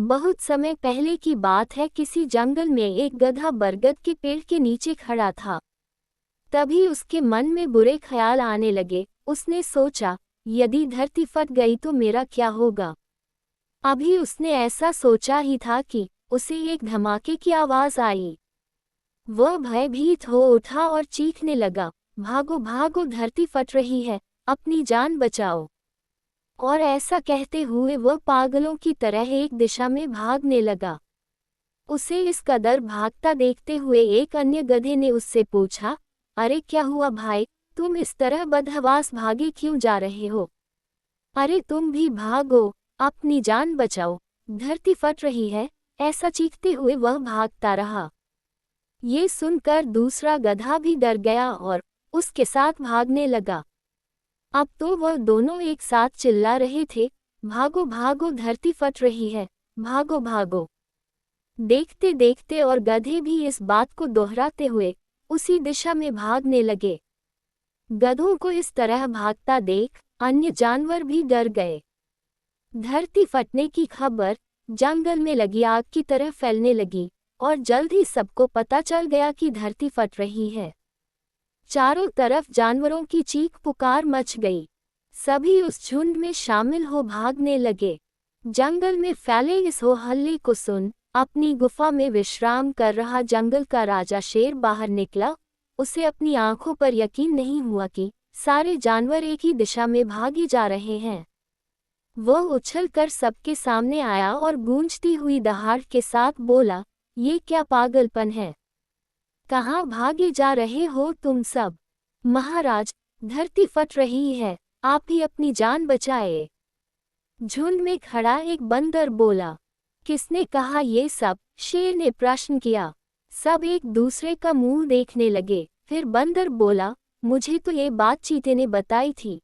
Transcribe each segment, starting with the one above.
बहुत समय पहले की बात है। किसी जंगल में एक गधा बरगद के पेड़ के नीचे खड़ा था। तभी उसके मन में बुरे ख्याल आने लगे। उसने सोचा, यदि धरती फट गई तो मेरा क्या होगा। अभी उसने ऐसा सोचा ही था कि उसे एक धमाके की आवाज आई। वह भयभीत हो उठा और चीखने लगा, भागो भागो, धरती फट रही है, अपनी जान बचाओ। और ऐसा कहते हुए वह पागलों की तरह एक दिशा में भागने लगा। उसे इस कदर भागता देखते हुए एक अन्य गधे ने उससे पूछा, अरे क्या हुआ भाई, तुम इस तरह बदहवास भागे क्यों जा रहे हो? अरे तुम भी भागो, अपनी जान बचाओ, धरती फट रही है। ऐसा चीखते हुए वह भागता रहा। ये सुनकर दूसरा गधा भी डर गया और उसके साथ भागने लगा। अब तो वह दोनों एक साथ चिल्ला रहे थे, भागो भागो, धरती फट रही है, भागो भागो। देखते देखते और गधे भी इस बात को दोहराते हुए उसी दिशा में भागने लगे। गधों को इस तरह भागता देख अन्य जानवर भी डर गए। धरती फटने की खबर जंगल में लगी आग की तरह फैलने लगी और जल्द ही सबको पता चल गया कि धरती फट रही है। चारों तरफ जानवरों की चीख पुकार मच गई। सभी उस झुंड में शामिल हो भागने लगे। जंगल में फैले इस हो हल्ले को सुन अपनी गुफा में विश्राम कर रहा जंगल का राजा शेर बाहर निकला। उसे अपनी आंखों पर यकीन नहीं हुआ कि सारे जानवर एक ही दिशा में भागे जा रहे हैं। वह उछलकर सबके सामने आया और गूंजती हुई दहाड़ के साथ बोला, ये क्या पागलपन है? कहाँ भागे जा रहे हो तुम सब? महाराज, धरती फट रही है, आप ही अपनी जान बचाए। झुंड में खड़ा एक बंदर बोला। किसने कहा ये सब? शेर ने प्रश्न किया। सब एक दूसरे का मुंह देखने लगे। फिर बंदर बोला, मुझे तो ये बात चीते ने बताई थी।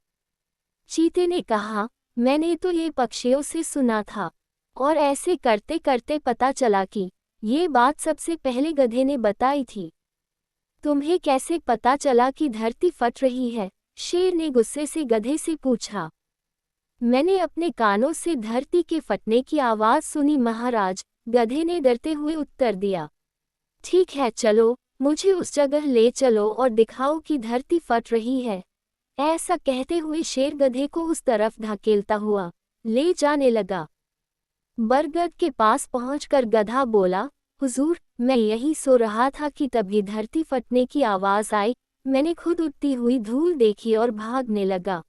चीते ने कहा, मैंने तो ये पक्षियों से सुना था। और ऐसे करते करते पता चला कि ये बात सबसे पहले गधे ने बताई थी। तुम्हें कैसे पता चला कि धरती फट रही है? शेर ने गुस्से से गधे से पूछा। मैंने अपने कानों से धरती के फटने की आवाज सुनी महाराज, गधे ने डरते हुए उत्तर दिया। ठीक है, चलो, मुझे उस जगह ले चलो और दिखाओ कि धरती फट रही है। ऐसा कहते हुए शेर गधे को उस तरफ धकेलता हुआ ले जाने लगा। बरगद के पास पहुंचकर गधा बोला, हुजूर, मैं यहीं सो रहा था कि तभी धरती फटने की आवाज आई। मैंने खुद उड़ती हुई धूल देखी और भागने लगा।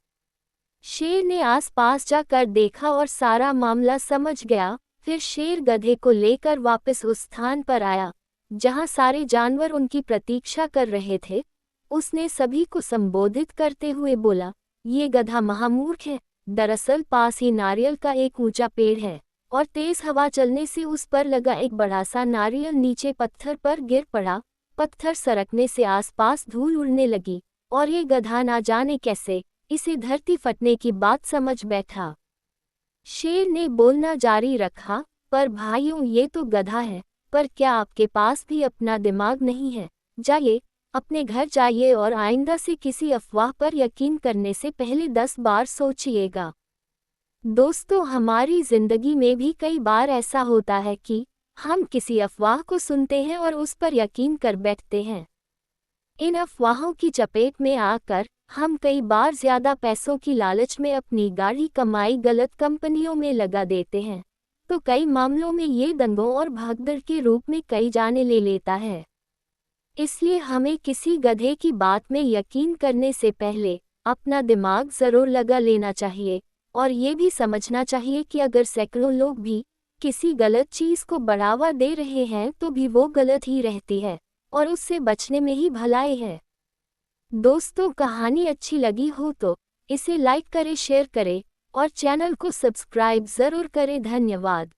शेर ने आसपास जाकर देखा और सारा मामला समझ गया। फिर शेर गधे को लेकर वापस उस स्थान पर आया जहां सारे जानवर उनकी प्रतीक्षा कर रहे थे। उसने सभी को संबोधित करते हुए बोला, ये गधा महामूर्ख है। दरअसल पास ही नारियल का एक ऊंचा पेड़ है और तेज हवा चलने से उस पर लगा एक बड़ा सा नारियल नीचे पत्थर पर गिर पड़ा। पत्थर सरकने से आसपास धूल उड़ने लगी और ये गधा ना जाने कैसे इसे धरती फटने की बात समझ बैठा। शेर ने बोलना जारी रखा, पर भाइयों, ये तो गधा है, पर क्या आपके पास भी अपना दिमाग नहीं है? जाइए, अपने घर जाइए और आइंदा से किसी अफवाह पर यकीन करने से पहले 10 बार सोचिएगा। दोस्तों, हमारी जिंदगी में भी कई बार ऐसा होता है कि हम किसी अफवाह को सुनते हैं और उस पर यकीन कर बैठते हैं। इन अफवाहों की चपेट में आकर हम कई बार ज्यादा पैसों की लालच में अपनी गाढ़ी कमाई गलत कंपनियों में लगा देते हैं, तो कई मामलों में ये दंगों और भगदड़ के रूप में कई जाने ले लेता है। इसलिए हमें किसी गधे की बात में यकीन करने से पहले अपना दिमाग जरूर लगा लेना चाहिए और ये भी समझना चाहिए कि अगर सैकड़ों लोग भी किसी गलत चीज को बढ़ावा दे रहे हैं तो भी वो गलत ही रहती है और उससे बचने में ही भलाई है। दोस्तों, कहानी अच्छी लगी हो तो इसे लाइक करें, शेयर करें और चैनल को सब्सक्राइब जरूर करें। धन्यवाद।